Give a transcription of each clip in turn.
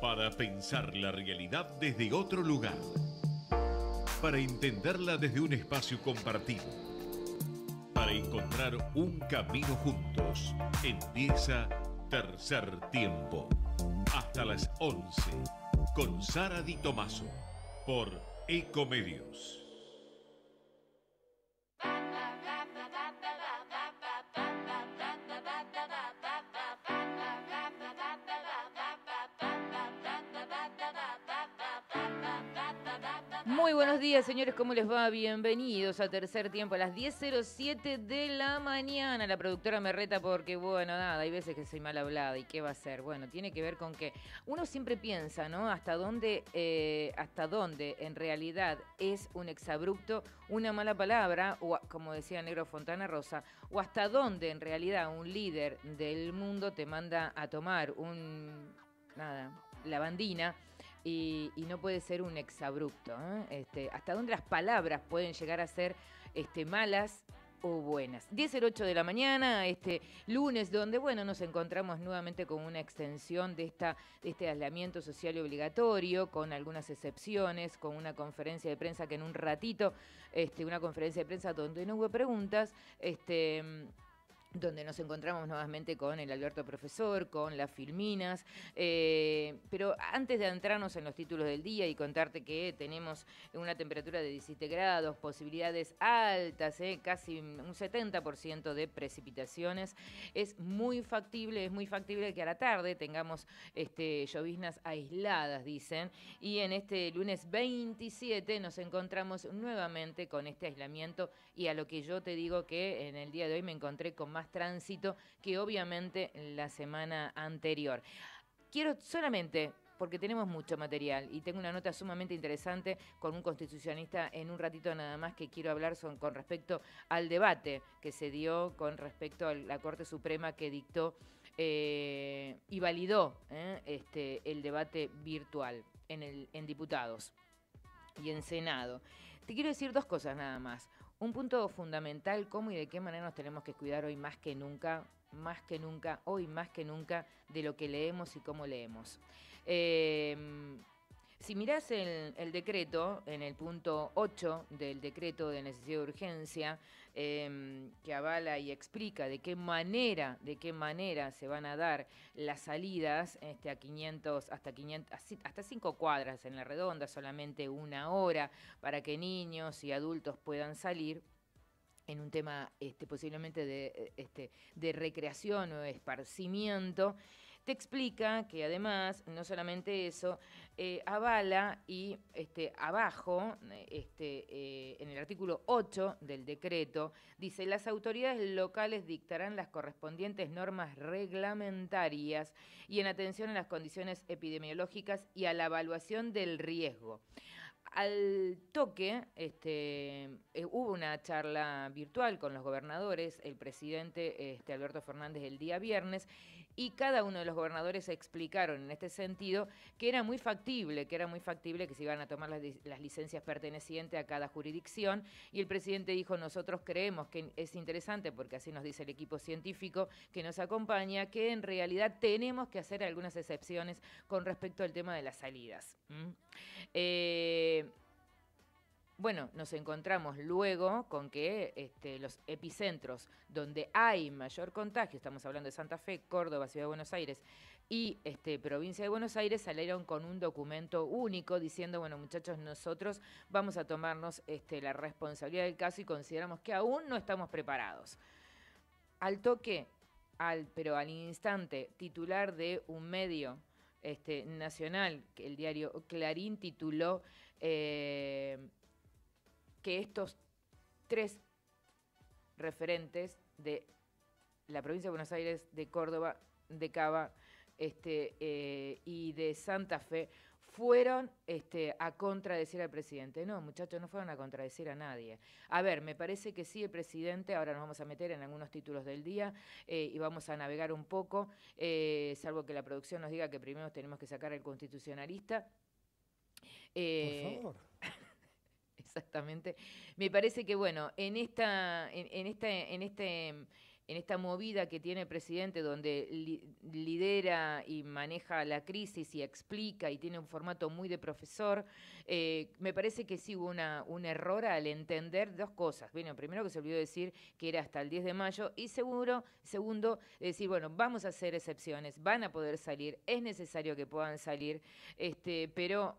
Para pensar la realidad desde otro lugar. Para entenderla desde un espacio compartido. Para encontrar un camino juntos. Empieza Tercer Tiempo. Hasta las 11. Con Sara Di Tomaso. Por Ecomedios. Muy buenos días, señores, ¿cómo les va? Bienvenidos a Tercer Tiempo a las 10:07 de la mañana. La productora me reta porque, bueno, nada, hay veces que soy mal hablada. ¿Y qué va a ser? Bueno, tiene que ver con que uno siempre piensa, ¿no? Hasta dónde en realidad es un exabrupto, una mala palabra, o como decía Negro Fontana Rosa, o hasta dónde en realidad un líder del mundo te manda a tomar lavandina. Y no puede ser un exabrupto, ¿eh? Hasta dónde las palabras pueden llegar a ser malas o buenas. 10:08 de la mañana, lunes, donde, bueno, nos encontramos nuevamente con una extensión de este aislamiento social y obligatorio, con algunas excepciones, con una conferencia de prensa que en un ratito, una conferencia de prensa donde no hubo preguntas, donde nos encontramos nuevamente con el Alberto Profesor, con las Filminas. Pero antes de adentrarnos en los títulos del día y contarte que tenemos una temperatura de 17 grados, posibilidades altas, casi un 70% de precipitaciones, es muy factible que a la tarde tengamos lloviznas aisladas, dicen, y en este lunes 27 nos encontramos nuevamente con este aislamiento, y a lo que yo te digo que en el día de hoy me encontré con más tránsito que obviamente la semana anterior. Quiero solamente, porque tenemos mucho material y tengo una nota sumamente interesante con un constitucionalista en un ratito nada más, que quiero hablar con respecto al debate que se dio con respecto a la Corte Suprema, que dictó y validó el debate virtual en diputados y en Senado. Te quiero decir dos cosas nada más. Un punto fundamental: cómo y de qué manera nos tenemos que cuidar hoy más que nunca, hoy más que nunca, de lo que leemos y cómo leemos. Si mirás el decreto, en el punto 8 del decreto de necesidad de urgencia, que avala y explica de qué manera se van a dar las salidas hasta 5 cuadras en la redonda, solamente una hora, para que niños y adultos puedan salir, en un tema posiblemente de recreación o esparcimiento. Te explica que además, no solamente eso, avala y abajo, en el artículo 8 del decreto, dice: las autoridades locales dictarán las correspondientes normas reglamentarias y en atención a las condiciones epidemiológicas y a la evaluación del riesgo. Al toque, hubo una charla virtual con los gobernadores, el presidente Alberto Fernández, el día viernes, y cada uno de los gobernadores explicaron en este sentido que era muy factible que se iban a tomar las licencias pertenecientes a cada jurisdicción, y el presidente dijo: nosotros creemos que es interesante, porque así nos dice el equipo científico que nos acompaña, que en realidad tenemos que hacer algunas excepciones con respecto al tema de las salidas. Bueno, nos encontramos luego con que los epicentros donde hay mayor contagio, estamos hablando de Santa Fe, Córdoba, Ciudad de Buenos Aires y provincia de Buenos Aires, salieron con un documento único diciendo: bueno, muchachos, nosotros vamos a tomarnos la responsabilidad del caso y consideramos que aún no estamos preparados. Al toque, pero al instante, titular de un medio nacional, que el diario Clarín, tituló que estos 3 referentes de la provincia de Buenos Aires, de Córdoba, de Cava y de Santa Fe fueron a contradecir al presidente. No, muchachos, no fueron a contradecir a nadie. A ver, me parece que sí, el presidente, ahora nos vamos a meter en algunos títulos del día y vamos a navegar un poco, salvo que la producción nos diga que primero tenemos que sacar al constitucionalista. Por favor. Exactamente. Me parece que, bueno, en este en esta movida que tiene el presidente, donde lidera y maneja la crisis y explica y tiene un formato muy de profesor, me parece que sí hubo un error al entender dos cosas. Bueno, primero que se olvidó decir que era hasta el 10 de mayo y segundo, decir, bueno, vamos a hacer excepciones, van a poder salir, es necesario que puedan salir, pero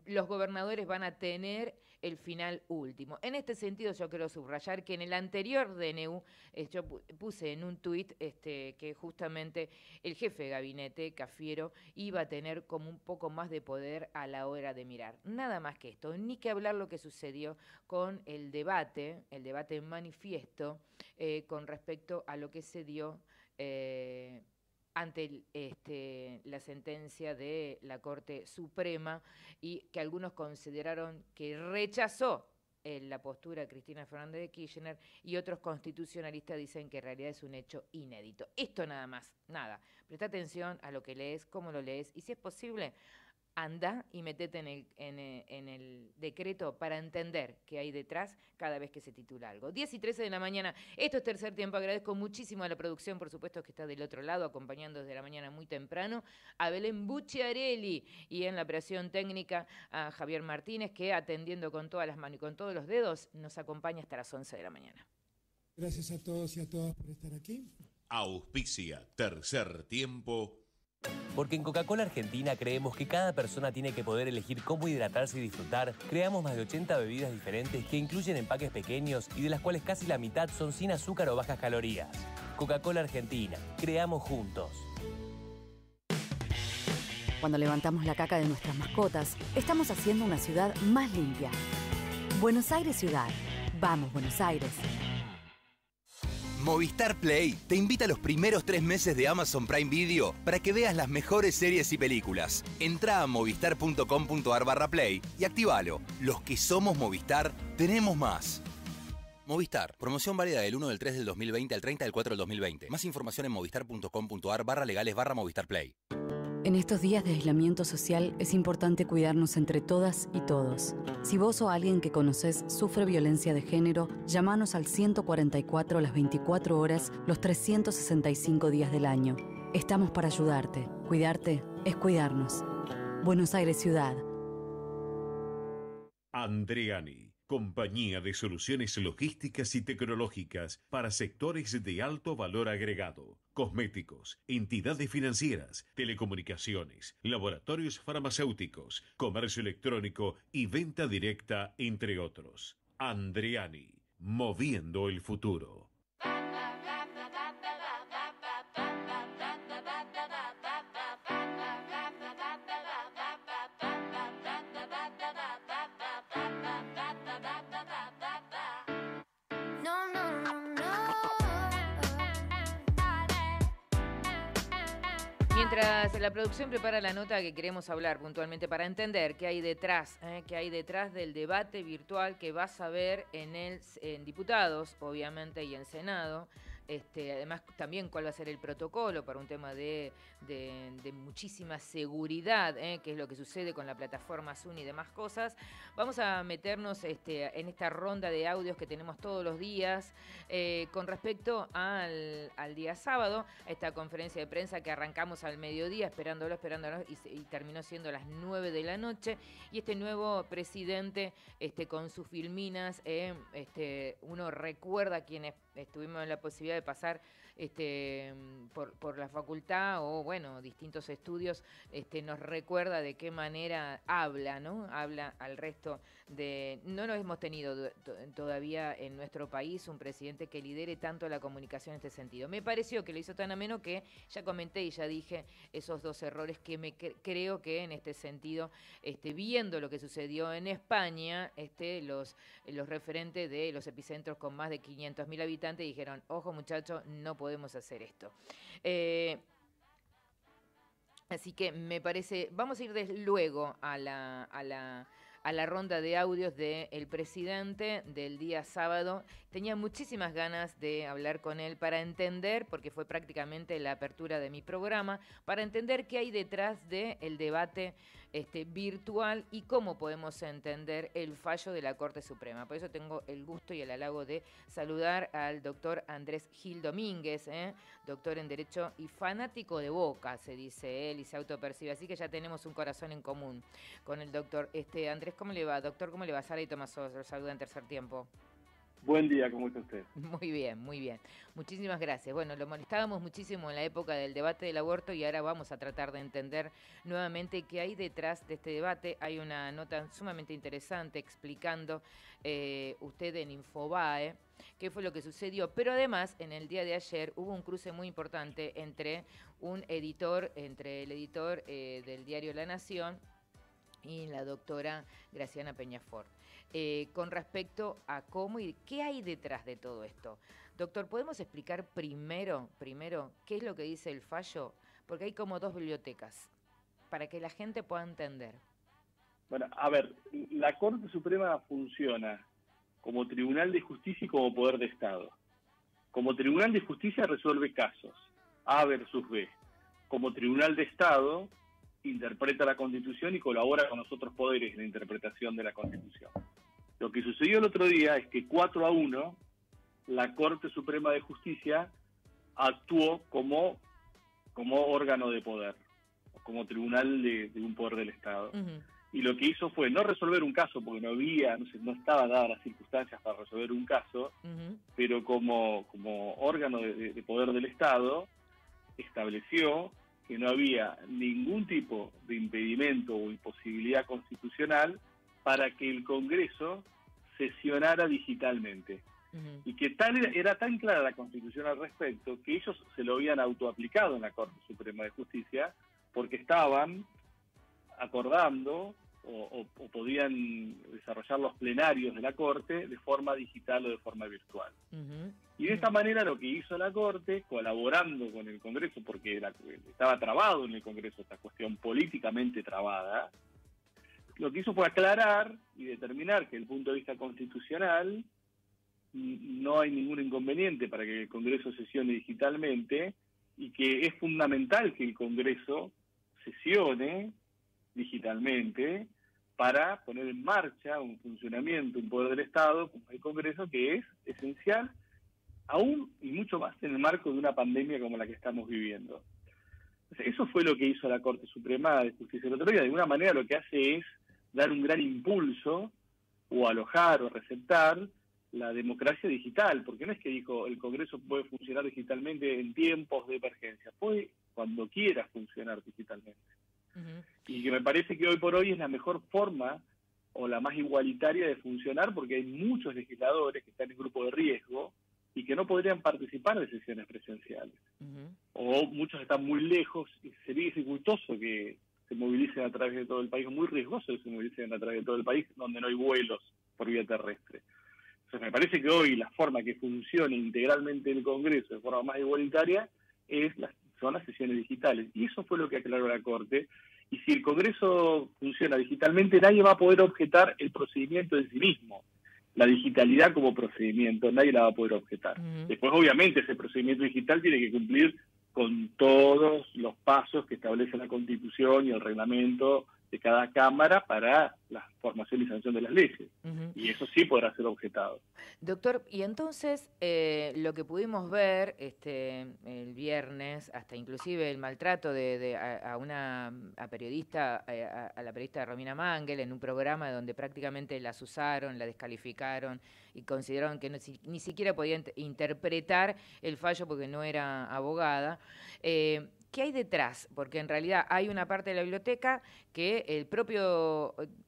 los gobernadores van a tener el final último. En este sentido yo quiero subrayar que en el anterior DNU yo puse en un tuit que justamente el jefe de gabinete, Cafiero, iba a tener como un poco más de poder a la hora de mirar. Nada más que esto, ni que hablar lo que sucedió con el debate manifiesto con respecto a lo que se dio ante la sentencia de la Corte Suprema y que algunos consideraron que rechazó la postura de Cristina Fernández de Kirchner y otros constitucionalistas dicen que en realidad es un hecho inédito. Esto nada más, nada. Presta atención a lo que lees, cómo lo lees y si es posible, anda y metete en el decreto para entender qué hay detrás cada vez que se titula algo. 10:13 de la mañana, esto es Tercer Tiempo. Agradezco muchísimo a la producción, por supuesto, que está del otro lado, acompañando desde la mañana muy temprano, a Belén Bucciarelli y en la operación técnica a Javier Martínez, que atendiendo con todas las manos y con todos los dedos, nos acompaña hasta las 11 de la mañana. Gracias a todos y a todas por estar aquí. Auspicia Tercer Tiempo. Porque en Coca-Cola Argentina creemos que cada persona tiene que poder elegir cómo hidratarse y disfrutar. Creamos más de 80 bebidas diferentes que incluyen empaques pequeños y de las cuales casi la mitad son sin azúcar o bajas calorías. Coca-Cola Argentina, creamos juntos. Cuando levantamos la caca de nuestras mascotas, estamos haciendo una ciudad más limpia. Buenos Aires Ciudad. Vamos, Buenos Aires. Movistar Play te invita a los primeros 3 meses de Amazon Prime Video para que veas las mejores series y películas. Entrá a movistar.com.ar/play y actívalo. Los que somos Movistar, tenemos más. Movistar. Promoción válida del 1 del 3 del 2020 al 30 del 4 del 2020. Más información en movistar.com.ar/legales/Movistar Play. En estos días de aislamiento social es importante cuidarnos entre todas y todos. Si vos o alguien que conoces sufre violencia de género, llámanos al 144 las 24 horas, los 365 días del año. Estamos para ayudarte. Cuidarte es cuidarnos. Buenos Aires Ciudad. Andreani, compañía de soluciones logísticas y tecnológicas para sectores de alto valor agregado, cosméticos, entidades financieras, telecomunicaciones, laboratorios farmacéuticos, comercio electrónico y venta directa, entre otros. Andreani, moviendo el futuro. Mientras la producción prepara la nota que queremos hablar puntualmente para entender qué hay detrás del debate virtual que vas a ver en diputados, obviamente, y en Senado. Además, también cuál va a ser el protocolo para un tema de muchísima seguridad, que es lo que sucede con la plataforma Zoom y demás cosas. Vamos a meternos en esta ronda de audios que tenemos todos los días con respecto al día sábado, a esta conferencia de prensa que arrancamos al mediodía, esperándolo, y terminó siendo las 9 de la noche. Y este nuevo presidente con sus filminas, uno recuerda a quienes estuvimos en la posibilidad de pasar por la facultad o, bueno, distintos estudios, nos recuerda de qué manera habla, ¿no? Habla al resto de... No lo hemos tenido todavía en nuestro país un presidente que lidere tanto la comunicación en este sentido. Me pareció que lo hizo tan ameno que ya comenté y ya dije esos dos errores que creo que en este sentido, viendo lo que sucedió en España, los referentes de los epicentros con más de 500.000 habitantes dijeron, ojo muchachos, no podemos hacer esto. Así que me parece, vamos a ir luego a la ronda de audios del presidente del día sábado. Tenía muchísimas ganas de hablar con él para entender, porque fue prácticamente la apertura de mi programa, para entender qué hay detrás del debate virtual y cómo podemos entender el fallo de la Corte Suprema. Por eso tengo el gusto y el halago de saludar al doctor Andrés Gil Domínguez, doctor en Derecho y fanático de Boca, se dice él y se autopercibe. Así que ya tenemos un corazón en común con el doctor. Andrés, ¿cómo le va? Doctor, ¿cómo le va? Sara y Tomás los saluda en Tercer Tiempo. Buen día, ¿cómo está usted? Muy bien, muy bien. Muchísimas gracias. Bueno, lo molestábamos muchísimo en la época del debate del aborto y ahora vamos a tratar de entender nuevamente qué hay detrás de este debate. Hay una nota sumamente interesante explicando usted en Infobae qué fue lo que sucedió. Pero además, en el día de ayer hubo un cruce muy importante entre el editor del diario La Nación y la doctora Graciana Peñafort. Con respecto a cómo y qué hay detrás de todo esto. Doctor, ¿podemos explicar primero qué es lo que dice el fallo? Porque hay como dos bibliotecas, para que la gente pueda entender. Bueno, a ver, la Corte Suprema funciona como Tribunal de Justicia y como Poder de Estado. Como Tribunal de Justicia resuelve casos, A versus B. Como Tribunal de Estado interpreta la Constitución y colabora con los otros poderes en la interpretación de la Constitución. Lo que sucedió el otro día es que 4-1, la Corte Suprema de Justicia actuó como órgano de poder, como tribunal de un poder del Estado. Uh-huh. Y lo que hizo fue no resolver un caso, porque no estaba dadas las circunstancias para resolver un caso, uh-huh, pero como órgano de poder del Estado, estableció que no había ningún tipo de impedimento o imposibilidad constitucional para que el Congreso sesionara digitalmente. uh-huh. Y que era tan clara la Constitución al respecto que ellos se lo habían autoaplicado en la Corte Suprema de Justicia porque estaban acordando o podían desarrollar los plenarios de la Corte de forma digital o de forma virtual. Uh-huh. Y de esta manera lo que hizo la Corte, colaborando con el Congreso, porque estaba trabado en el Congreso esta cuestión políticamente trabada, lo que hizo fue aclarar y determinar que desde el punto de vista constitucional no hay ningún inconveniente para que el Congreso sesione digitalmente y que es fundamental que el Congreso sesione digitalmente para poner en marcha un funcionamiento, un poder del Estado como el Congreso, que es esencial aún y mucho más en el marco de una pandemia como la que estamos viviendo. Eso fue lo que hizo la Corte Suprema de Justicia el otro día. De alguna manera lo que hace es dar un gran impulso o alojar o receptar la democracia digital, porque no es que dijo el Congreso puede funcionar digitalmente en tiempos de emergencia, puede cuando quiera funcionar digitalmente. Uh-huh. Y que me parece que hoy por hoy es la mejor forma o la más igualitaria de funcionar, porque hay muchos legisladores que están en grupo de riesgo y que no podrían participar de sesiones presenciales. Uh-huh. O muchos están muy lejos y sería dificultoso que se movilicen a través de todo el país, muy riesgoso que se movilicen a través de todo el país donde no hay vuelos por vía terrestre. Entonces me parece que hoy la forma que funcione integralmente el Congreso de forma más igualitaria son las sesiones digitales. Y eso fue lo que aclaró la Corte. Y si el Congreso funciona digitalmente, nadie va a poder objetar el procedimiento en sí mismo. La digitalidad como procedimiento, nadie la va a poder objetar. Uh-huh. Después, obviamente, ese procedimiento digital tiene que cumplir con todos los pasos que establece la Constitución y el reglamento de cada Cámara para la formación y sanción de las leyes. Uh-huh. Y eso sí podrá ser objetado. Doctor, y entonces lo que pudimos ver el viernes, hasta inclusive el maltrato a la periodista Romina Mangel en un programa donde prácticamente la usaron, la descalificaron y consideraron que ni siquiera podía interpretar el fallo porque no era abogada. ¿Qué hay detrás? Porque en realidad hay una parte de la biblioteca que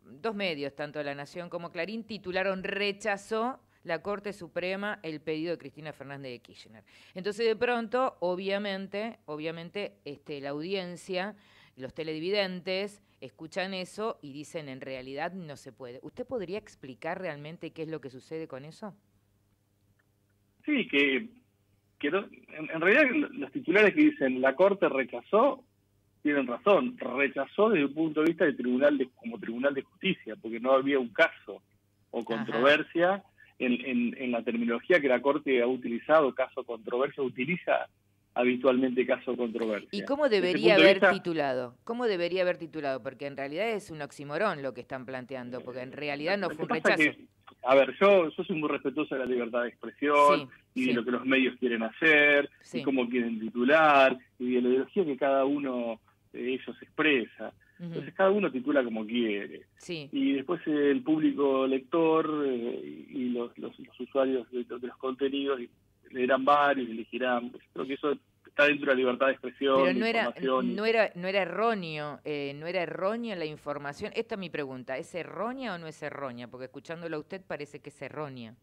dos medios, tanto La Nación como Clarín, titularon "Rechazó la Corte Suprema el pedido de Cristina Fernández de Kirchner". Entonces, de pronto, obviamente, la audiencia, los televidentes, escuchan eso y dicen, en realidad no se puede. ¿Usted podría explicar realmente qué es lo que sucede con eso? Sí, que no, en realidad los titulares que dicen la Corte rechazó, tienen razón, rechazó desde el punto de vista del como Tribunal de Justicia, porque no había un caso o controversia en la terminología que la Corte ha utilizado. Caso controversia utiliza habitualmente caso controversia. ¿Y cómo debería haber titulado? ¿Cómo debería haber titulado? Porque en realidad es un oxímoron lo que están planteando, porque en realidad no fue un rechazo. A ver, yo soy muy respetuoso de la libertad de expresión y de lo que los medios quieren hacer, y cómo quieren titular, y de la ideología que cada uno de ellos expresa. Entonces cada uno titula como quiere. Y después el público lector y los usuarios de los contenidos leerán varios, elegirán. Creo que eso está dentro de la libertad de expresión. Pero no era erróneo, no era errónea la información. Esta es mi pregunta, ¿es errónea o no es errónea? Porque escuchándolo a usted parece que es errónea.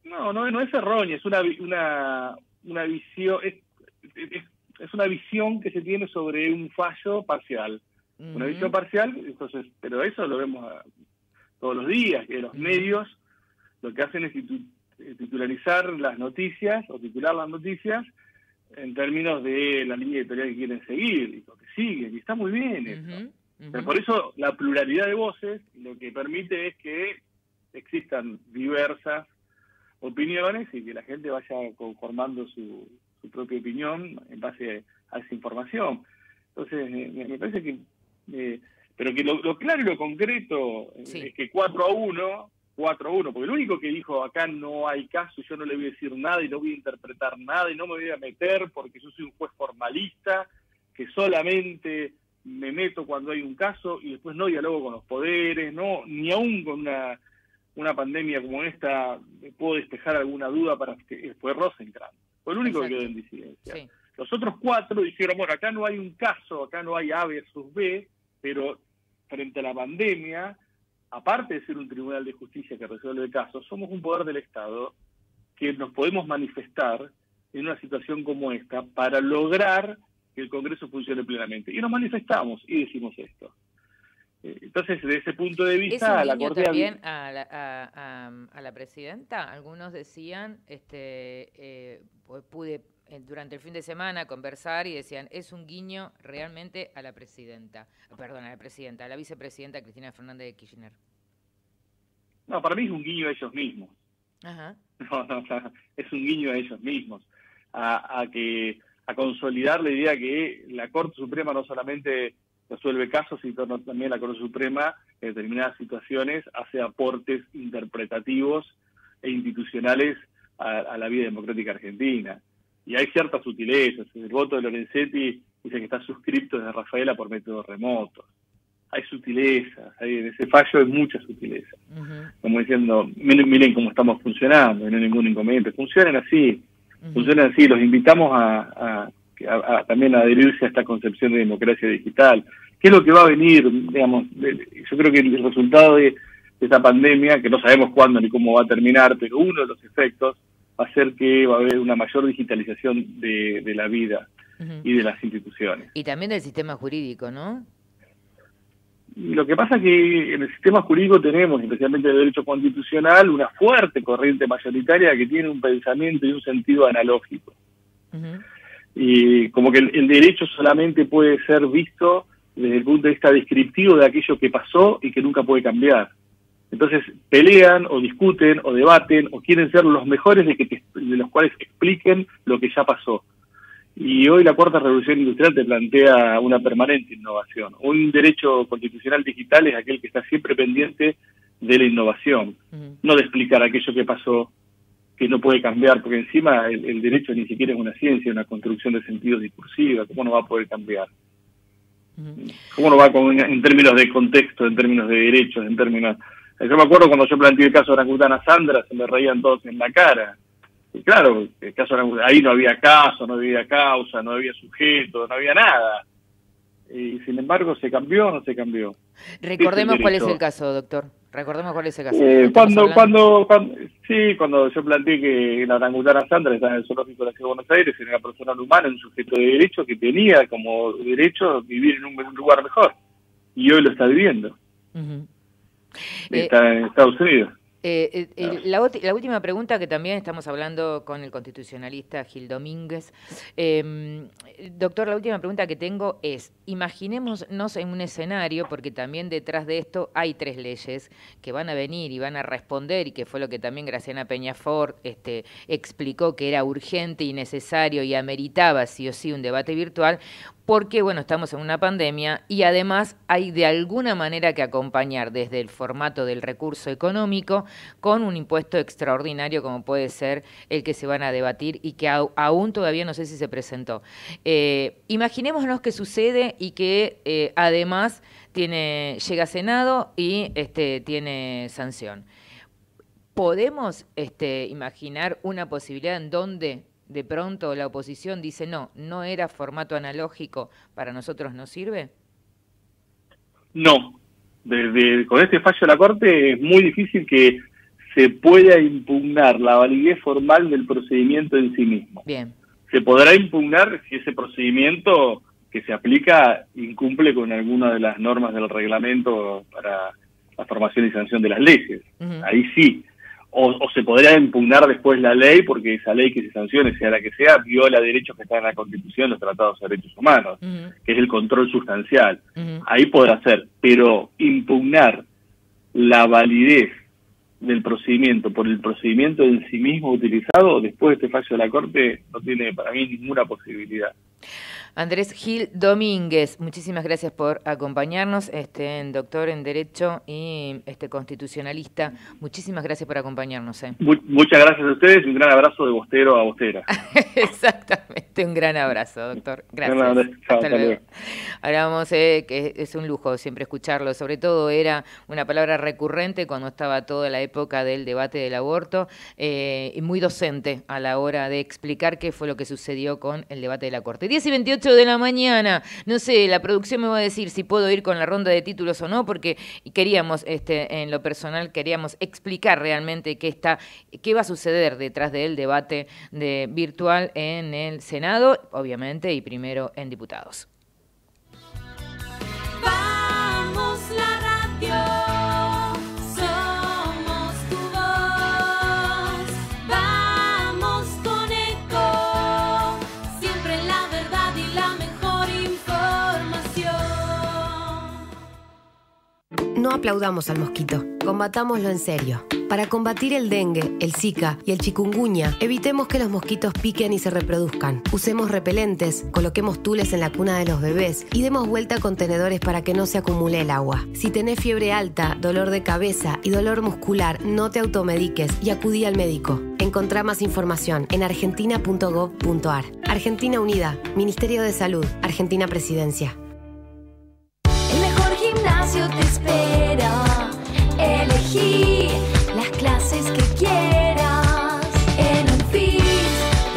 No es errónea, es una visión, es una visión que se tiene sobre un fallo parcial. Una visión parcial, entonces, pero eso lo vemos todos los días, que los medios lo que hacen es titularizar las noticias o titular las noticias en términos de la línea editorial que quieren seguir y lo que siguen, y está muy bien eso. Pero por eso la pluralidad de voces lo que permite es que existan diversas opiniones y que la gente vaya conformando su propia opinión en base a esa información. Entonces, me parece que pero que lo claro y lo concreto es que 4-1, porque el único que dijo acá no hay caso, yo no le voy a decir nada y no voy a interpretar nada y no me voy a meter porque yo soy un juez formalista que solamente me meto cuando hay un caso y después no dialogo con los poderes, no, ni aún con una pandemia como esta puedo despejar alguna duda para que fue Rosenkrantz. Fue el único que quedó en disidencia. Los otros 4 dijeron, bueno, acá no hay un caso, acá no hay A versus B, pero frente a la pandemia, aparte de ser un tribunal de justicia que resuelve casos, somos un poder del Estado que nos podemos manifestar en una situación como esta para lograr que el Congreso funcione plenamente. Y nos manifestamos y decimos esto. Entonces, desde ese punto de vista, la Corte también a la presidenta. Algunos decían, pude durante el fin de semana conversar y decían, es un guiño realmente a la presidenta, a la vicepresidenta Cristina Fernández de Kirchner. No, para mí es un guiño a ellos mismos. Es un guiño a ellos mismos, a consolidar la idea que la Corte Suprema no solamente resuelve casos, sino también la Corte Suprema en determinadas situaciones hace aportes interpretativos e institucionales a la vida democrática argentina. Y hay ciertas sutilezas. El voto de Lorenzetti dice que está suscripto desde Rafaela por métodos remotos. Hay sutilezas, en ese fallo hay muchas sutilezas. Como diciendo, miren cómo estamos funcionando, no hay ningún inconveniente. Funcionan así, los invitamos también a adherirse a esta concepción de democracia digital. ¿Qué es lo que va a venir? Digamos, yo creo que el resultado de esta pandemia, que no sabemos cuándo ni cómo va a terminar, pero uno de los efectos va a ser que va a haber una mayor digitalización de la vida y de las instituciones. Y también del sistema jurídico, ¿no? Lo que pasa es que en el sistema jurídico tenemos, especialmente el derecho constitucional, una fuerte corriente mayoritaria que tiene un pensamiento y un sentido analógico. Y como que el derecho solamente puede ser visto desde el punto de vista descriptivo de aquello que pasó y que nunca puede cambiar. Entonces pelean o discuten o debaten o quieren ser los mejores de los cuales expliquen lo que ya pasó. Y hoy la Cuarta Revolución Industrial te plantea una permanente innovación. Un derecho constitucional digital es aquel que está siempre pendiente de la innovación, no de explicar aquello que pasó, que no puede cambiar, porque encima el derecho ni siquiera es una ciencia, una construcción de sentido discursiva. ¿Cómo no va a poder cambiar? ¿Cómo no va en términos de contexto, en términos de derechos, en términos... Yo me acuerdo cuando yo planteé el caso de Orangutana Sandra, se me reían todos en la cara. Y claro, el caso de ahí no había caso, no había causa, no había sujeto, no había nada. Y sin embargo, ¿se cambió o no se cambió? Recordemos cuál es el caso, doctor. Recordemos cuál es el caso. Cuando yo planteé que la Orangutana Sandra estaba en el zoológico de la Ciudad de Buenos Aires, era una persona humana, un sujeto de derecho que tenía como derecho vivir en un lugar mejor. Y hoy lo está viviendo. Está en Estados Unidos. La última pregunta, que también estamos hablando con el constitucionalista Gil Domínguez. Doctor, la última pregunta que tengo es, imaginémonos en un escenario, porque también detrás de esto hay 3 leyes que van a venir y van a responder, y que fue lo que también Graciana Peñafort explicó, que era urgente y necesario y ameritaba sí o sí un debate virtual, porque, bueno, estamos en una pandemia y además hay de alguna manera que acompañar desde el formato del recurso económico con un impuesto extraordinario como puede ser el que se van a debatir y que aún todavía no sé si se presentó. Imaginémonos que sucede y que además llega a Senado y tiene sanción. ¿Podemos imaginar una posibilidad en donde de pronto la oposición dice no era formato analógico, para nosotros no sirve? No. Con este fallo de la Corte es muy difícil que se pueda impugnar la validez formal del procedimiento en sí mismo. Bien. Se podrá impugnar si ese procedimiento que se aplica incumple con alguna de las normas del reglamento para la formación y sanción de las leyes. Uh-huh. Ahí sí. O se podría impugnar después la ley, porque esa ley que se sancione, sea la que sea, viola derechos que están en la Constitución, los tratados de derechos humanos, que es el control sustancial. Ahí podrá ser, pero impugnar la validez del procedimiento por el procedimiento en sí mismo utilizado después de este fallo de la Corte no tiene para mí ninguna posibilidad. Andrés Gil Domínguez, muchísimas gracias por acompañarnos, doctor en Derecho y constitucionalista. Muchísimas gracias por acompañarnos. Muchas gracias a ustedes y un gran abrazo de Bostero a Bostera. Exactamente, un gran abrazo, doctor. Gracias. Hasta luego. Hablábamos que es un lujo siempre escucharlo, sobre todo era una palabra recurrente cuando estaba toda la época del debate del aborto, y muy docente a la hora de explicar qué fue lo que sucedió con el debate de la Corte. 10:28 de la mañana, no sé, la producción me va a decir si puedo ir con la ronda de títulos o no, porque queríamos, en lo personal, queríamos explicar realmente qué va a suceder detrás del debate virtual en el Senado, obviamente, y primero en diputados. Vamos la radio. No aplaudamos al mosquito, combatámoslo en serio. Para combatir el dengue, el zika y el chikungunya, evitemos que los mosquitos piquen y se reproduzcan. Usemos repelentes, coloquemos tules en la cuna de los bebés y demos vuelta a contenedores para que no se acumule el agua. Si tenés fiebre alta, dolor de cabeza y dolor muscular, no te automediques y acudí al médico. Encontrá más información en argentina.gov.ar. Argentina Unida, Ministerio de Salud, Argentina Presidencia. Te espera, elegí las clases que quieras. En UNFIS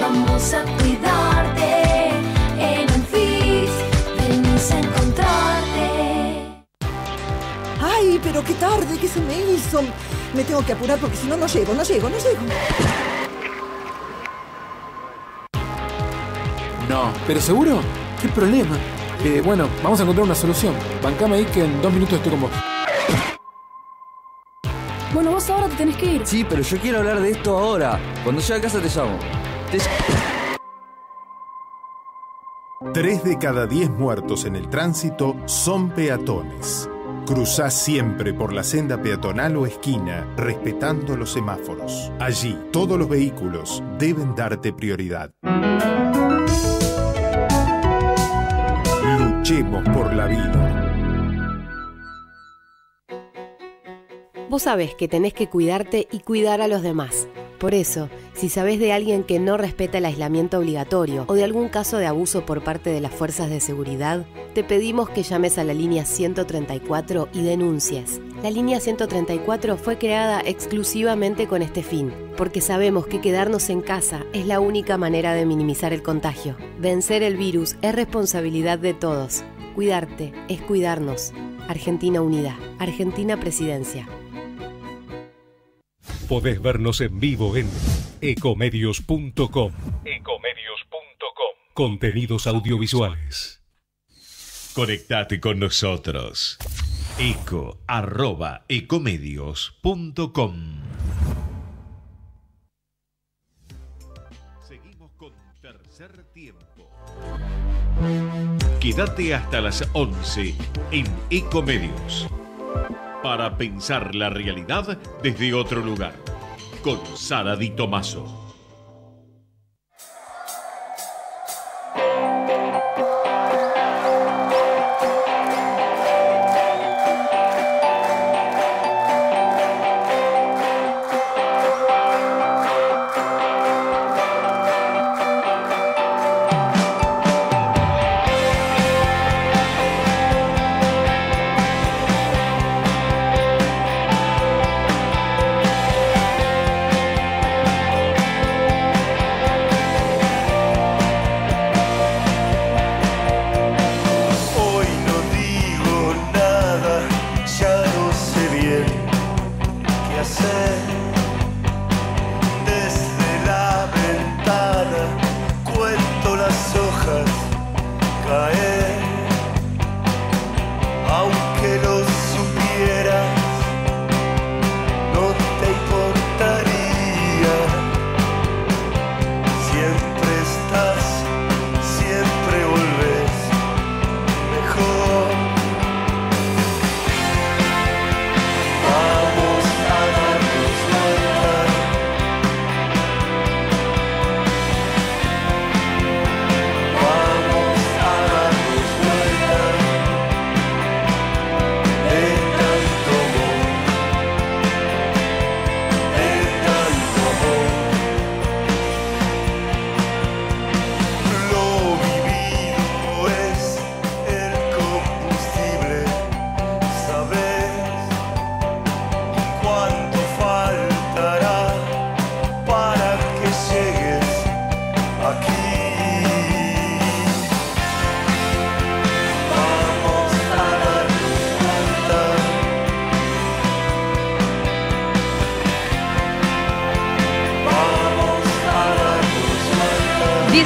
vamos a cuidarte. En UNFIS venimos a encontrarte. Ay, pero qué tarde que se me hizo. Me tengo que apurar porque si no, no llego. No, ¿pero seguro? ¿Qué problema? Bueno, vamos a encontrar una solución. Bancame ahí que en 2 minutos estoy con vos. Bueno, vos ahora te tenés que ir. Sí, pero yo quiero hablar de esto ahora. Cuando llegue a casa te llamo. 3 de cada 10 muertos en el tránsito son peatones. Cruzá siempre por la senda peatonal o esquina, respetando los semáforos. Allí, todos los vehículos deben darte prioridad. Luchemos por la vida. Vos sabés que tenés que cuidarte y cuidar a los demás. Por eso, si sabés de alguien que no respeta el aislamiento obligatorio o de algún caso de abuso por parte de las fuerzas de seguridad, te pedimos que llames a la línea 134 y denuncies. La línea 134 fue creada exclusivamente con este fin, porque sabemos que quedarnos en casa es la única manera de minimizar el contagio. Vencer el virus es responsabilidad de todos. Cuidarte es cuidarnos. Argentina Unida. Argentina Presidencia. Podés vernos en vivo en ecomedios.com. Contenidos audiovisuales. Conectate con nosotros. eco@ecomedios.com. Seguimos con Tercer Tiempo. Quédate hasta las 11 en Ecomedios para pensar la realidad desde otro lugar, con Sara Di Tomaso.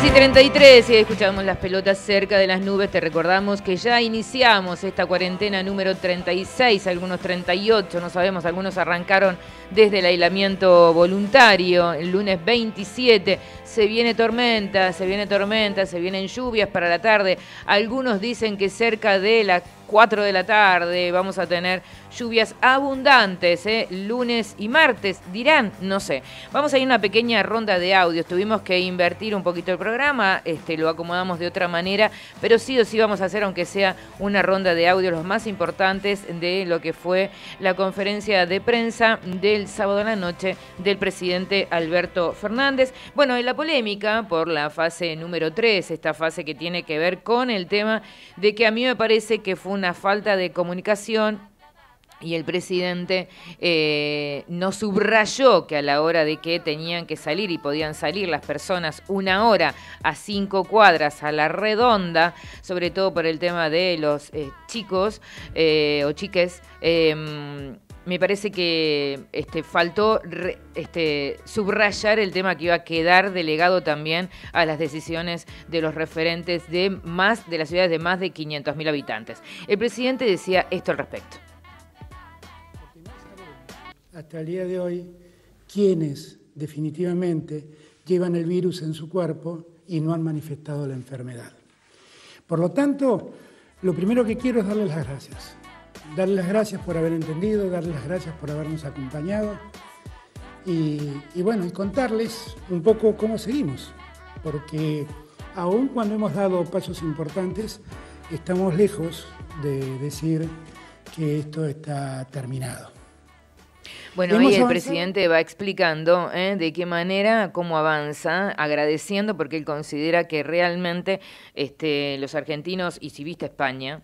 Y 33, y escuchamos las pelotas cerca de las nubes. Te recordamos que ya iniciamos esta cuarentena número 36, algunos 38, no sabemos, algunos arrancaron desde el aislamiento voluntario. El lunes 27 se viene tormenta, se vienen lluvias para la tarde. Algunos dicen que cerca de las 4 de la tarde vamos a tener lluvias abundantes, lunes y martes, dirán, no sé. Vamos a ir a una pequeña ronda de audios. Tuvimos que invertir un poquito el programa, lo acomodamos de otra manera, pero sí o sí vamos a hacer, aunque sea una ronda de audios, los más importantes de lo que fue la conferencia de prensa del sábado a la noche del presidente Alberto Fernández. Bueno, en la polémica por la fase número 3, esta fase que tiene que ver con el tema de que a mí me parece que fue una falta de comunicación y el presidente no subrayó que a la hora de que tenían que salir y podían salir las personas 1 hora a 5 cuadras a la redonda, sobre todo por el tema de los chicos o chiques, me parece que faltó subrayar el tema que iba a quedar delegado también a las decisiones de los referentes de las ciudades de más de 500.000 habitantes. El presidente decía esto al respecto. Hasta el día de hoy, quienes definitivamente llevan el virus en su cuerpo y no han manifestado la enfermedad. Por lo tanto, lo primero que quiero es darles las gracias. Darles las gracias por haber entendido, darles las gracias por habernos acompañado y contarles un poco cómo seguimos. Porque aun cuando hemos dado pasos importantes, estamos lejos de decir que esto está terminado. Bueno, ahí el presidente va explicando de qué manera, cómo avanza, agradeciendo porque él considera que realmente los argentinos, y si viste España,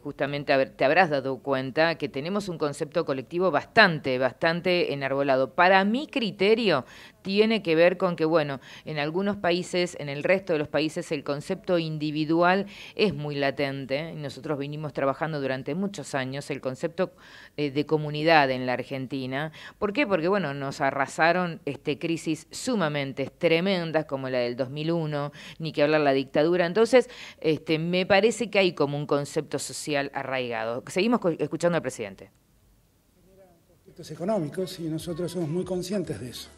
justamente te habrás dado cuenta que tenemos un concepto colectivo bastante enarbolado. Para mi criterio, tiene que ver con que, bueno, en algunos países, en el resto de los países, el concepto individual es muy latente. Nosotros vinimos trabajando durante muchos años el concepto de comunidad en la Argentina. ¿Por qué? Porque, bueno, nos arrasaron crisis sumamente tremendas como la del 2001, ni que hablar la dictadura. Entonces, me parece que hay hay como un concepto social arraigado. Seguimos escuchando al presidente. Conflictos económicos, y nosotros somos muy conscientes de eso.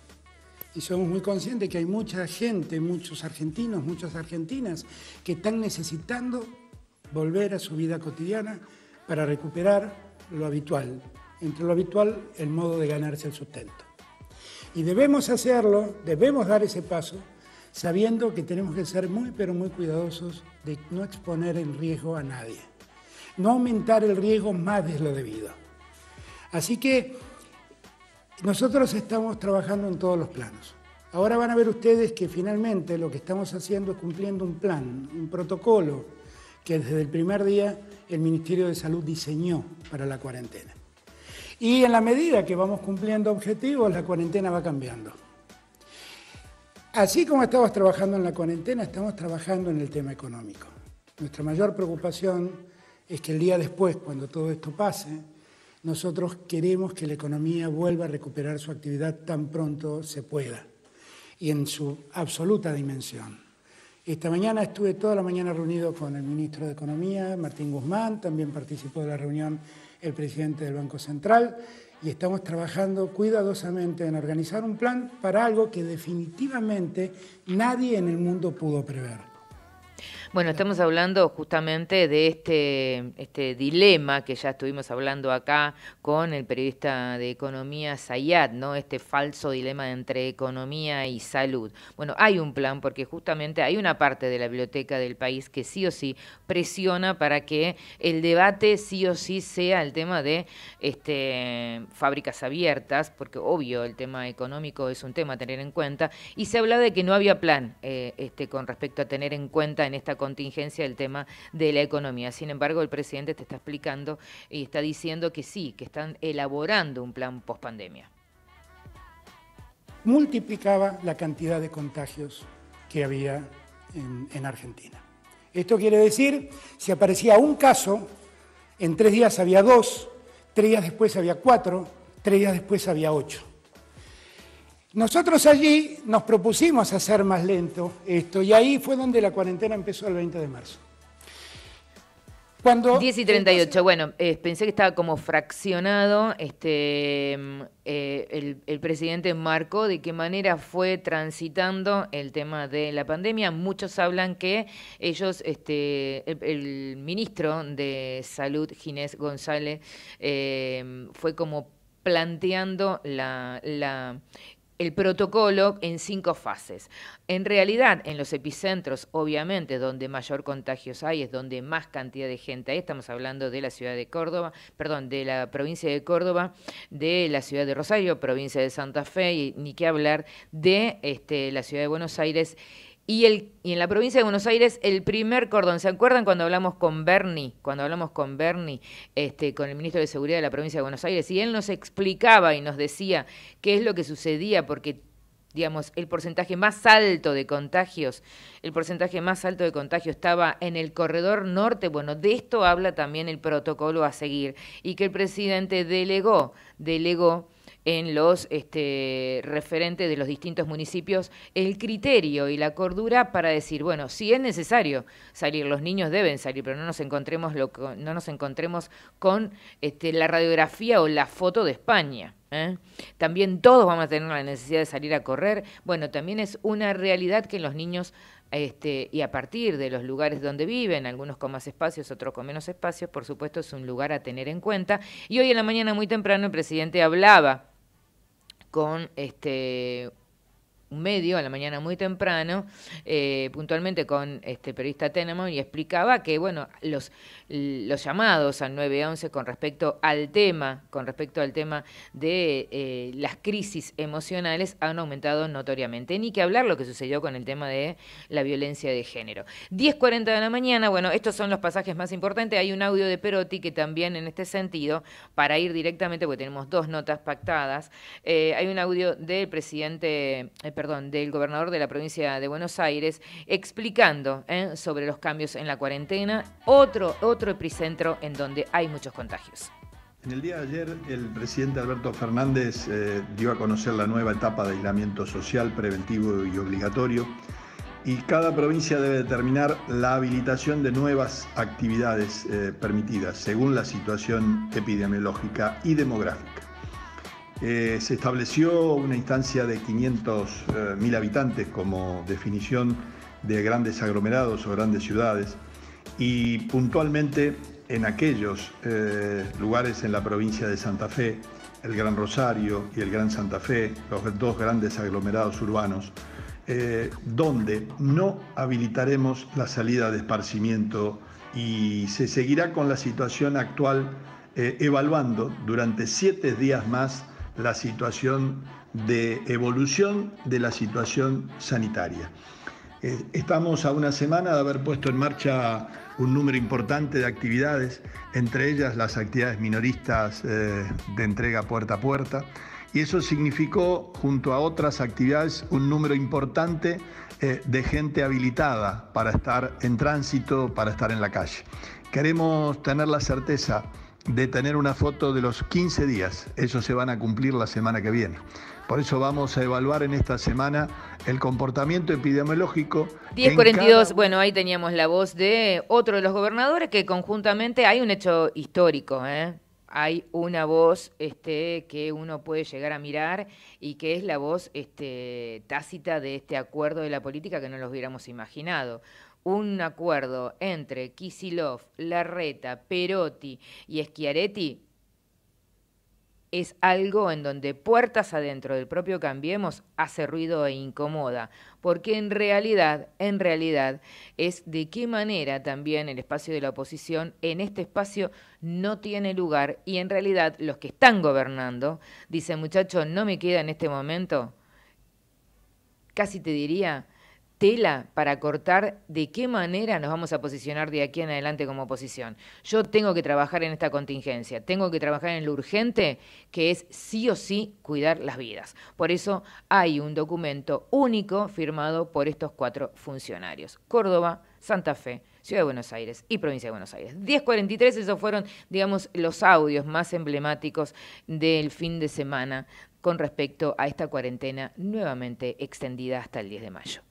Y somos muy conscientes que hay mucha gente, muchos argentinos, muchas argentinas que están necesitando volver a su vida cotidiana para recuperar lo habitual. Entre lo habitual, el modo de ganarse el sustento. Y debemos hacerlo, debemos dar ese paso, sabiendo que tenemos que ser muy, pero muy cuidadosos de no exponer en riesgo a nadie. No aumentar el riesgo más de lo debido. Así que nosotros estamos trabajando en todos los planos. Ahora van a ver ustedes que finalmente lo que estamos haciendo es cumpliendo un plan, un protocolo que desde el primer día el Ministerio de Salud diseñó para la cuarentena. Y en la medida que vamos cumpliendo objetivos, la cuarentena va cambiando. Así como estamos trabajando en la cuarentena, estamos trabajando en el tema económico. Nuestra mayor preocupación es que el día después, cuando todo esto pase, nosotros queremos que la economía vuelva a recuperar su actividad tan pronto se pueda y en su absoluta dimensión. Esta mañana estuve toda la mañana reunido con el ministro de Economía, Martín Guzmán, también participó de la reunión el presidente del Banco Central, y estamos trabajando cuidadosamente en organizar un plan para algo que definitivamente nadie en el mundo pudo prever. Bueno, estamos hablando justamente de este dilema que ya estuvimos hablando acá con el periodista de economía Zayat, ¿no? Este falso dilema entre economía y salud. Bueno, hay un plan porque justamente hay una parte de la biblioteca del país que sí o sí presiona para que el debate sí o sí sea el tema de fábricas abiertas, porque obvio el tema económico es un tema a tener en cuenta, y se habla de que no había plan con respecto a tener en cuenta en esta contingencia el tema de la economía. Sin embargo, el presidente te está explicando y está diciendo que sí, que están elaborando un plan post-pandemia. Multiplicaba la cantidad de contagios que había en Argentina. Esto quiere decir, si aparecía un caso, en 3 días había 2, 3 días después había 4, 3 días después había 8. Nosotros allí nos propusimos hacer más lento esto, y ahí fue donde la cuarentena empezó el 20 de marzo. 10:38, bueno, pensé que estaba como fraccionado, el presidente marcó de qué manera fue transitando el tema de la pandemia. Muchos hablan que ellos, el ministro de Salud, Ginés González, fue como planteando el protocolo en 5 fases. En realidad, en los epicentros, obviamente, donde mayor contagios hay, es donde más cantidad de gente hay. Estamos hablando de la ciudad de Córdoba, perdón, de la provincia de Córdoba, de la ciudad de Rosario, provincia de Santa Fe, y ni qué hablar de la ciudad de Buenos Aires. Y en la provincia de Buenos Aires, el primer cordón, ¿se acuerdan cuando hablamos con Bernie? Con el ministro de Seguridad de la provincia de Buenos Aires, y él nos explicaba y nos decía qué es lo que sucedía, porque, digamos, el porcentaje más alto de contagios estaba en el corredor norte. Bueno, de esto habla también el protocolo a seguir, y que el presidente delegó en los referentes de los distintos municipios el criterio y la cordura para decir, bueno, si es necesario salir, los niños deben salir, pero no nos encontremos con la radiografía o la foto de España. También todos vamos a tener la necesidad de salir a correr. Bueno, también es una realidad que los niños, y a partir de los lugares donde viven, algunos con más espacios, otros con menos espacios, por supuesto es un lugar a tener en cuenta. Y hoy en la mañana muy temprano el presidente hablaba con un medio a la mañana muy temprano, puntualmente con periodista Tenemon, y explicaba que, bueno, los llamados al 911 con respecto al tema de las crisis emocionales han aumentado notoriamente. Ni que hablar lo que sucedió con el tema de la violencia de género. 10:40 de la mañana, bueno, estos son los pasajes más importantes. Hay un audio de Perotti que también en este sentido, para ir directamente, porque tenemos 2 notas pactadas, hay un audio del del gobernador de la provincia de Buenos Aires explicando sobre los cambios en la cuarentena, otro epicentro en donde hay muchos contagios. En el día de ayer, el presidente Alberto Fernández dio a conocer la nueva etapa de aislamiento social preventivo y obligatorio y cada provincia debe determinar la habilitación de nuevas actividades permitidas según la situación epidemiológica y demográfica. Se estableció una instancia de 500.000 habitantes como definición de grandes aglomerados o grandes ciudades, y puntualmente en aquellos lugares en la provincia de Santa Fe, el Gran Rosario y el Gran Santa Fe, los dos grandes aglomerados urbanos, donde no habilitaremos la salida de esparcimiento y se seguirá con la situación actual, evaluando durante 7 días más la situación de evolución de la situación sanitaria. Estamos a una semana de haber puesto en marcha un número importante de actividades, entre ellas las actividades minoristas de entrega puerta a puerta, y eso significó, junto a otras actividades, un número importante de gente habilitada para estar en tránsito, para estar en la calle. Queremos tener la certeza de tener una foto de los 15 días, esos se van a cumplir la semana que viene. Por eso vamos a evaluar en esta semana el comportamiento epidemiológico. 10:42, bueno, ahí teníamos la voz de otro de los gobernadores que conjuntamente hay un hecho histórico, Hay una voz que uno puede llegar a mirar y que es la voz tácita de este acuerdo de la política que no los hubiéramos imaginado. Un acuerdo entre Kicillof, Larreta, Perotti y Schiaretti es algo en donde puertas adentro del propio Cambiemos hace ruido e incomoda, porque en realidad es de qué manera también el espacio de la oposición en este espacio no tiene lugar, y en realidad los que están gobernando dicen, muchachos, no me queda en este momento, casi te diría, tela para cortar de qué manera nos vamos a posicionar de aquí en adelante como oposición. Yo tengo que trabajar en esta contingencia, tengo que trabajar en lo urgente, que es sí o sí cuidar las vidas. Por eso hay un documento único firmado por estos 4 funcionarios: Córdoba, Santa Fe, Ciudad de Buenos Aires y Provincia de Buenos Aires. 10:43, esos fueron, digamos, los audios más emblemáticos del fin de semana con respecto a esta cuarentena nuevamente extendida hasta el 10 de mayo.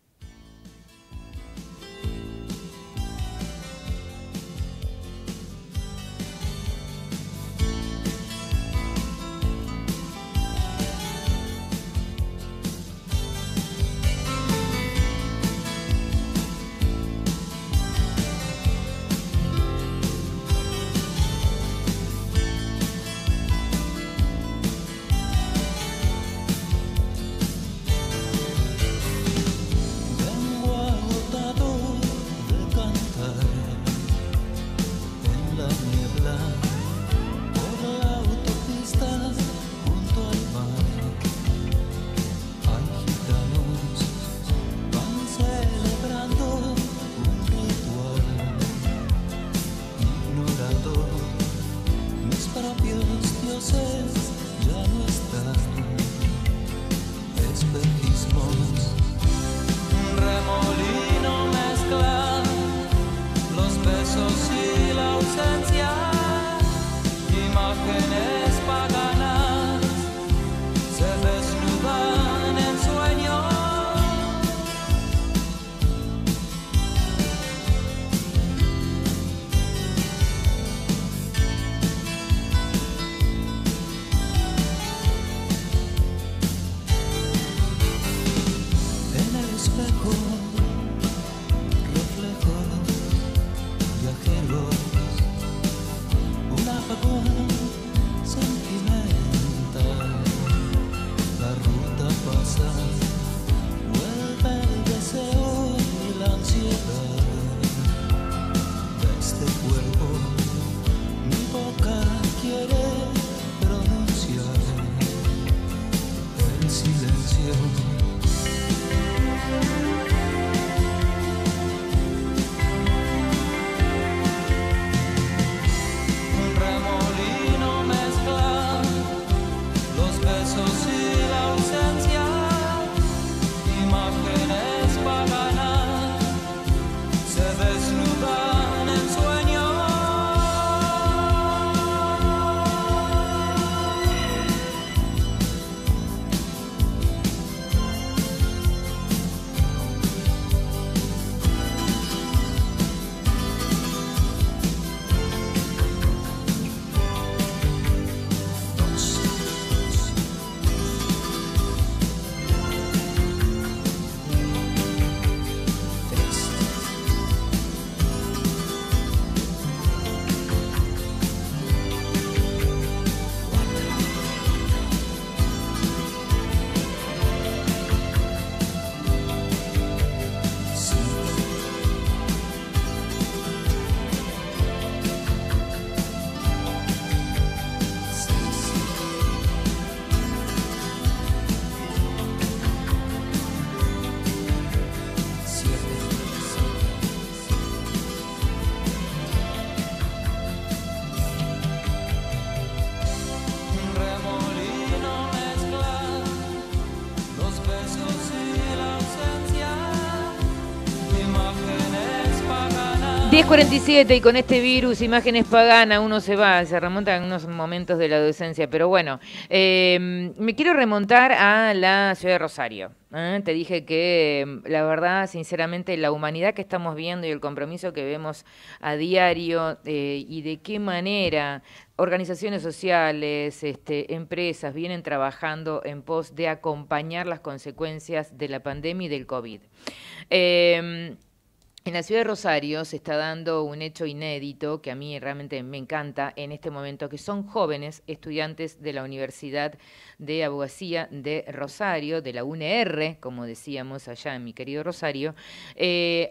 10:47 y con este virus, imágenes paganas, uno se remonta a unos momentos de la adolescencia, pero bueno, me quiero remontar a la ciudad de Rosario. Te dije que la verdad, sinceramente, la humanidad que estamos viendo y el compromiso que vemos a diario y de qué manera organizaciones sociales, empresas vienen trabajando en pos de acompañar las consecuencias de la pandemia y del COVID. En la ciudad de Rosario se está dando un hecho inédito que a mí realmente me encanta en este momento, que son jóvenes estudiantes de la Universidad de Abogacía de Rosario, de la UNR, como decíamos allá en mi querido Rosario,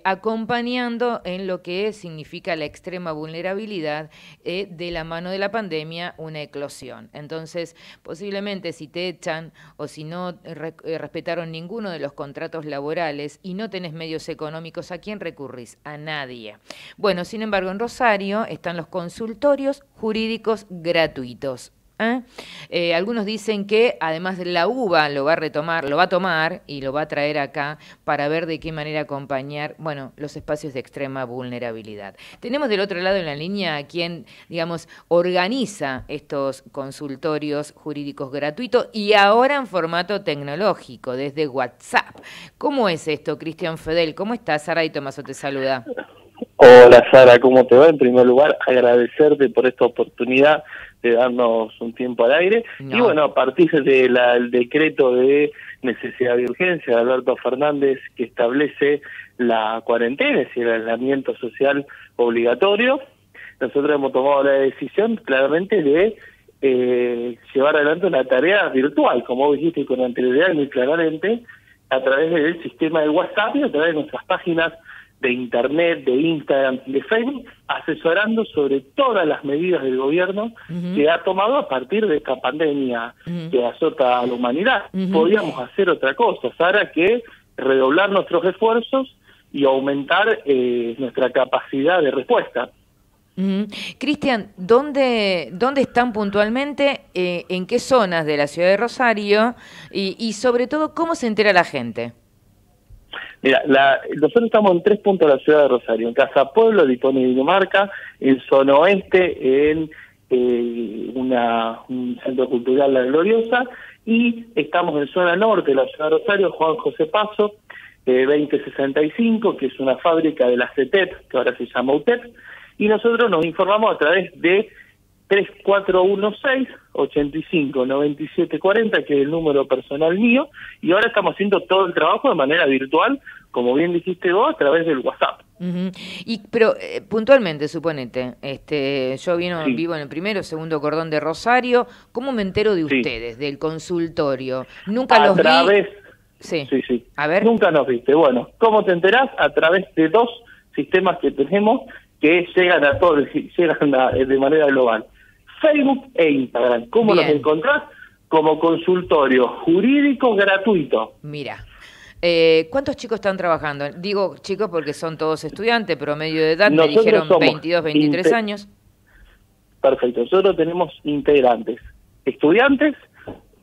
acompañando en lo que significa la extrema vulnerabilidad de la mano de la pandemia, una eclosión. Entonces, posiblemente si te echan o si no respetaron ninguno de los contratos laborales y no tenés medios económicos, ¿a quién recurrís? A nadie. Bueno, sin embargo, en Rosario están los consultorios jurídicos gratuitos. Algunos dicen que además la UBA lo va a tomar y lo va a traer acá para ver de qué manera acompañar, bueno, los espacios de extrema vulnerabilidad. Tenemos del otro lado en la línea a quien, digamos, organiza estos consultorios jurídicos gratuitos y ahora en formato tecnológico, desde WhatsApp. ¿Cómo es esto, Cristian Fedel? ¿Cómo estás? Sara y Tomaso te saluda. Hola Sara, ¿cómo te va? En primer lugar, agradecerte por esta oportunidad de darnos un tiempo al aire. Y bueno, a partir del decreto de necesidad de urgencia de Alberto Fernández que establece la cuarentena, es decir, el aislamiento social obligatorio, nosotros hemos tomado la decisión claramente de llevar adelante una tarea virtual, como vos dijiste con anterioridad muy claramente, a través del sistema de WhatsApp y a través de nuestras páginas de Internet, de Instagram, de Facebook, asesorando sobre todas las medidas del gobierno que ha tomado a partir de esta pandemia que azota a la humanidad. Podíamos hacer otra cosa, Sara, que redoblar nuestros esfuerzos y aumentar nuestra capacidad de respuesta. Cristian, ¿dónde están puntualmente? ¿En qué zonas de la ciudad de Rosario? Y sobre todo, ¿cómo se entera la gente? Mira, nosotros estamos en 3 puntos de la ciudad de Rosario: en Casa Pueblo, Dipone y Dinamarca; en Zona Oeste, en un centro cultural, La Gloriosa; y estamos en Zona Norte de la ciudad de Rosario, Juan José Paso, 2065, que es una fábrica de la CETEP, que ahora se llama UTEP, y nosotros nos informamos a través de 3416-859740, que es el número personal mío, y ahora estamos haciendo todo el trabajo de manera virtual, como bien dijiste vos, a través del WhatsApp. Pero puntualmente, suponete, yo vivo en el primero, segundo cordón de Rosario, ¿cómo me entero de ustedes, del consultorio? Nunca los vi. Sí. A ver. Nunca nos viste. Bueno, ¿cómo te enterás? A través de 2 sistemas que tenemos que llegan a todos, de manera global: Facebook e Instagram. ¿Cómo los encontrás? Como consultorio jurídico gratuito. Mira, ¿cuántos chicos están trabajando? Digo chicos porque son todos estudiantes, promedio de edad, Nosotros me dijeron somos 22, 23 años. Perfecto, nosotros tenemos integrantes, estudiantes,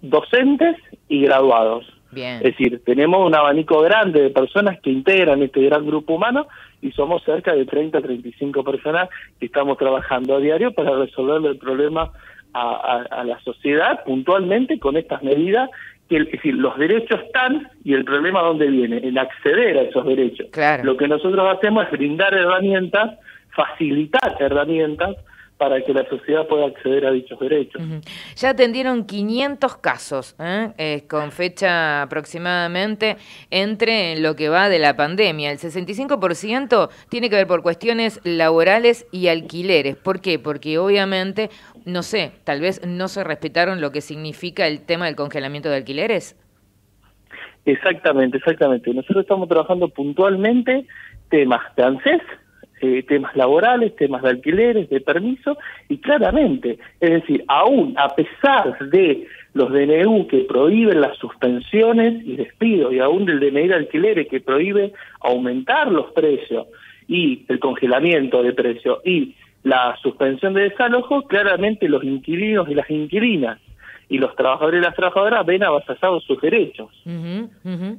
docentes y graduados. Bien. Es decir, tenemos un abanico grande de personas que integran este gran grupo humano y somos cerca de 30 a 35 personas que estamos trabajando a diario para resolver el problema a la sociedad puntualmente con estas medidas. Es decir, los derechos están y el problema ¿dónde viene? En acceder a esos derechos. Claro. Lo que nosotros hacemos es brindar herramientas, facilitar herramientas para que la sociedad pueda acceder a dichos derechos. Ya atendieron 500 casos, con fecha aproximadamente entre lo que va de la pandemia. El 65% tiene que ver por cuestiones laborales y alquileres. ¿Por qué? Porque obviamente, no sé, tal vez no se respetaron lo que significa el tema del congelamiento de alquileres. Exactamente. Nosotros estamos trabajando puntualmente temas de ANSES, temas laborales, temas de alquileres, de permiso, y claramente, es decir, aún a pesar de los DNU que prohíben las suspensiones y despidos, y aún del DNI de alquileres que prohíbe aumentar los precios, y el congelamiento de precios, y la suspensión de desalojo, claramente los inquilinos y las inquilinas, y los trabajadores y las trabajadoras ven avasallados sus derechos. En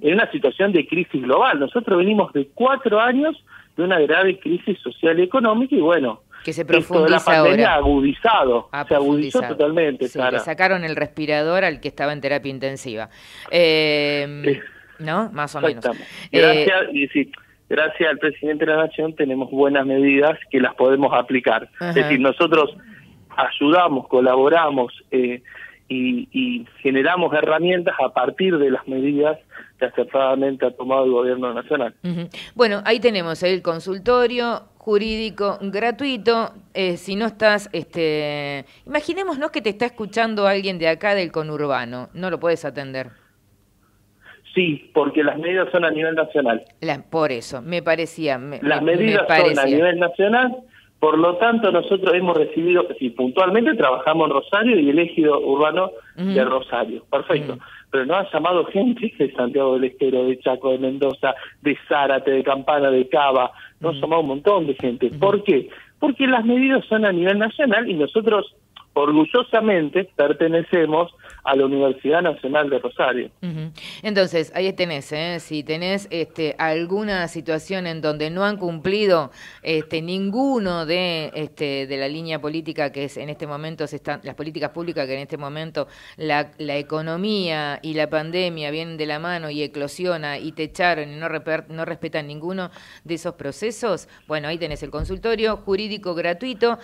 una situación de crisis global, nosotros venimos de 4 años de una grave crisis social y económica, y bueno, que se esto de la profundiza pandemia ahora. se agudizó totalmente. Sí, le sacaron el respirador al que estaba en terapia intensiva. ¿No? Más o menos. Gracias al presidente de la Nación tenemos buenas medidas que las podemos aplicar. Ajá. Es decir, nosotros ayudamos, colaboramos y generamos herramientas a partir de las medidas que acertadamente ha tomado el gobierno nacional. Bueno, ahí tenemos el consultorio jurídico gratuito. Si no estás, imaginémonos que te está escuchando alguien de acá del conurbano, no lo puedes atender. Sí, porque las medidas son a nivel nacional. Por eso, me parecía. Las medidas son a nivel nacional, por lo tanto nosotros hemos recibido, si puntualmente trabajamos en Rosario y el ejido urbano de Rosario, perfecto. Pero nos ha llamado gente de Santiago del Estero, de Chaco, de Mendoza, de Zárate, de Campana, de Cava, nos ha llamado un montón de gente. ¿Por qué? Porque las medidas son a nivel nacional y nosotros orgullosamente pertenecemos a la Universidad Nacional de Rosario. Entonces, ahí tenés, si tenés alguna situación en donde no han cumplido ninguno de la línea política que es en este momento, las políticas públicas que en este momento la economía y la pandemia vienen de la mano y eclosiona y te echaron y no respetan ninguno de esos procesos, bueno, ahí tenés el consultorio jurídico gratuito.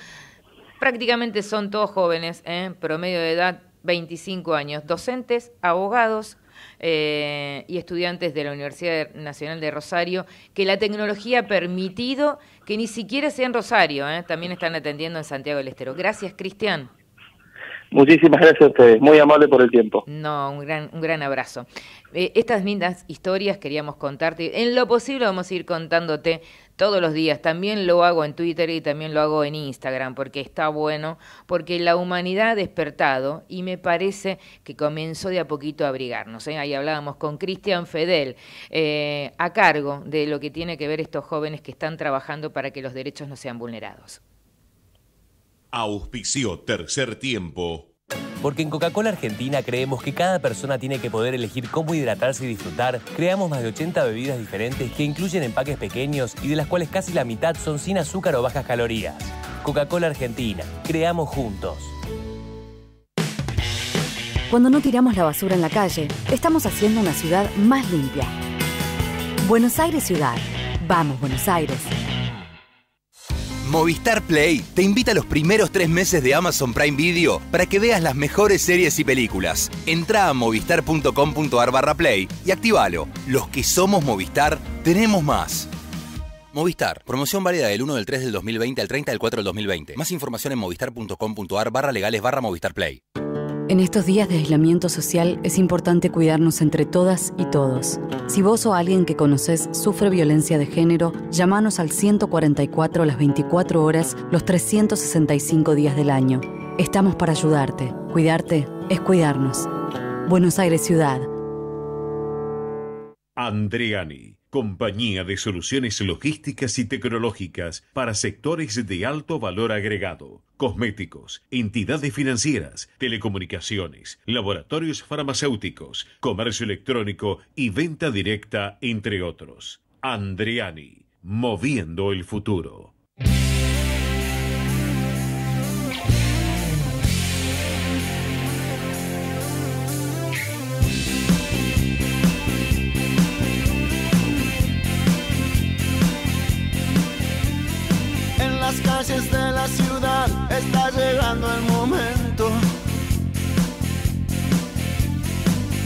Prácticamente son todos jóvenes, promedio de edad 25 años, docentes, abogados y estudiantes de la Universidad Nacional de Rosario, que la tecnología ha permitido que ni siquiera sea en Rosario, también están atendiendo en Santiago del Estero. Gracias, Cristian. Muchísimas gracias a ustedes, muy amable por el tiempo. No, un gran abrazo. Estas lindas historias queríamos contarte. En lo posible vamos a ir contándote todos los días. También lo hago en Twitter y también lo hago en Instagram, porque está bueno, porque la humanidad ha despertado y me parece que comenzó de a poquito a abrigarnos. Ahí hablábamos con Cristian Fedel, a cargo de lo que tiene que ver estos jóvenes que están trabajando para que los derechos no sean vulnerados. Auspició Tercer Tiempo. Porque en Coca-Cola Argentina creemos que cada persona tiene que poder elegir cómo hidratarse y disfrutar, creamos más de 80 bebidas diferentes que incluyen empaques pequeños y de las cuales casi la mitad son sin azúcar o bajas calorías. Coca-Cola Argentina, creamos juntos. Cuando no tiramos la basura en la calle, estamos haciendo una ciudad más limpia. Buenos Aires Ciudad. Vamos, Buenos Aires. Movistar Play te invita a los primeros 3 meses de Amazon Prime Video para que veas las mejores series y películas. Entrá a movistar.com.ar/play y activalo. Los que somos Movistar, tenemos más. Movistar. Promoción válida del 1 del 3 del 2020 al 30 del 4 del 2020. Más información en movistar.com.ar/legales/Movistar Play. En estos días de aislamiento social es importante cuidarnos entre todas y todos. Si vos o alguien que conoces sufre violencia de género, llámanos al 144 las 24 horas, los 365 días del año. Estamos para ayudarte. Cuidarte es cuidarnos. Buenos Aires Ciudad. Andreani, compañía de soluciones logísticas y tecnológicas para sectores de alto valor agregado, cosméticos, entidades financieras, telecomunicaciones, laboratorios farmacéuticos, comercio electrónico y venta directa, entre otros. Andreani, moviendo el futuro. Las calles de la ciudad está llegando el momento.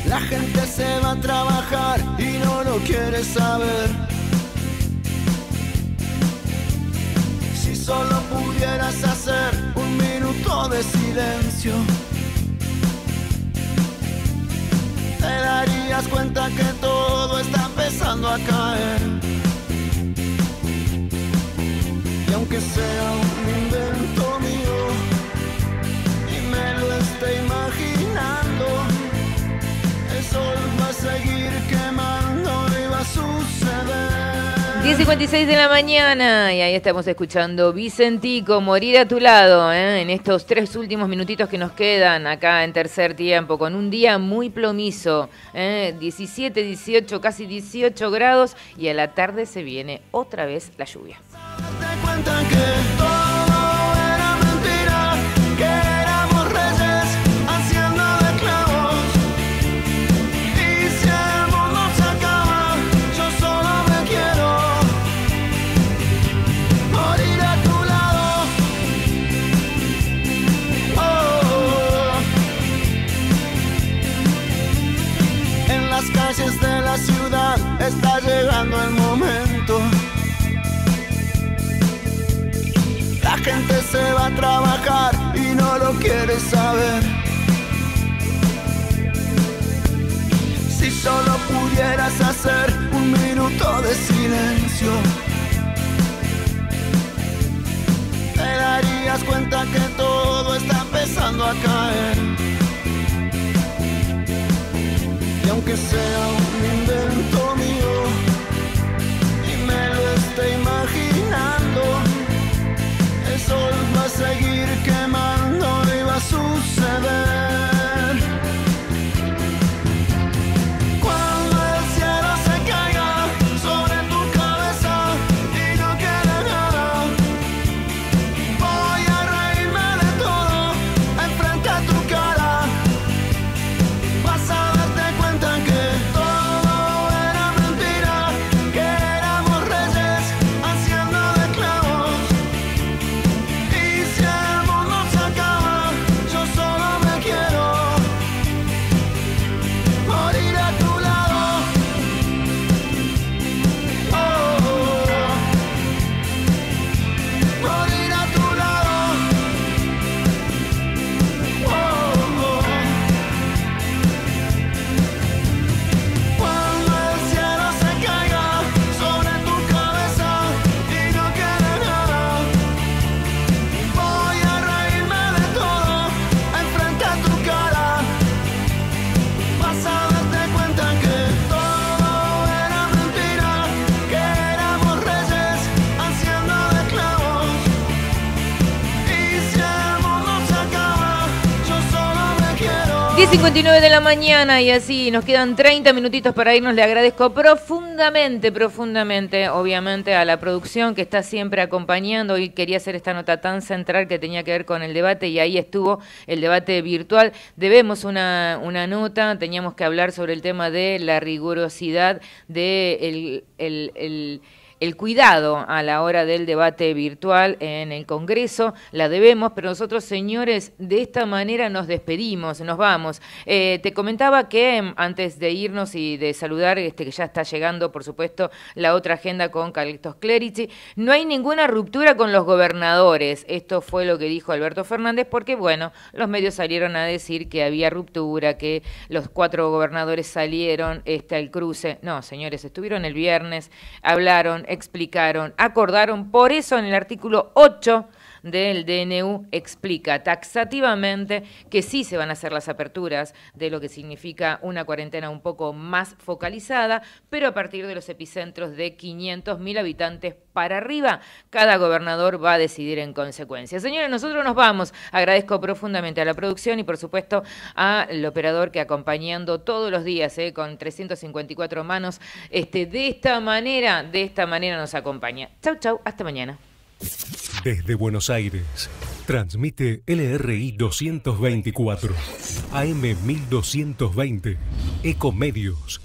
La gente se va a trabajar y no lo quiere saber. Si solo pudieras hacer un minuto de silencio, te darías cuenta que todo está empezando a caer. Y aunque sea un invento mío y me lo esté imaginando, el sol va a seguir quemando y va a suceder. 10:56 de la mañana y ahí estamos escuchando Vicentico, Morir a tu lado, en estos 3 últimos minutitos que nos quedan acá en Tercer Tiempo, con un día muy plomizo, 17, 18, casi 18 grados y a la tarde se viene otra vez la lluvia. De la ciudad está llegando el momento. La gente se va a trabajar y no lo quiere saber. Si solo pudieras hacer un minuto de silencio, te darías cuenta que todo está empezando a caer. Y aunque sea un invento mío y me lo esté imaginando, el sol va a seguir quemando y va a suceder. Cuando el cielo se caiga sobre tu cabeza y no quede nada, voy a reírme de todo enfrente a tu cara. Vas a y 10:59 de la mañana y así nos quedan 30 minutitos para irnos. Le agradezco profundamente, obviamente, a la producción que está siempre acompañando. Y quería hacer esta nota tan central que tenía que ver con el debate y ahí estuvo el debate virtual. Debemos una nota, teníamos que hablar sobre el tema de la rigurosidad de el cuidado a la hora del debate virtual en el Congreso. La debemos, pero nosotros, señores, de esta manera nos despedimos, nos vamos. Te comentaba que antes de irnos y de saludar, que ya está llegando, por supuesto, la otra agenda con Carlitos Clerici, no hay ninguna ruptura con los gobernadores. Esto fue lo que dijo Alberto Fernández, porque, bueno, los medios salieron a decir que había ruptura, que los 4 gobernadores salieron al cruce. No, señores, estuvieron el viernes, hablaron, explicaron, acordaron. Por eso en el artículo 8 del DNU explica taxativamente que sí se van a hacer las aperturas de lo que significa una cuarentena un poco más focalizada, pero a partir de los epicentros de 500.000 habitantes para arriba, cada gobernador va a decidir en consecuencia. Señores, nosotros nos vamos. Agradezco profundamente a la producción y, por supuesto, al operador que acompañando todos los días, con 354 manos, de esta manera nos acompaña. Chau, chau, hasta mañana. Desde Buenos Aires, transmite LRI 224, AM 1220, Ecomedios.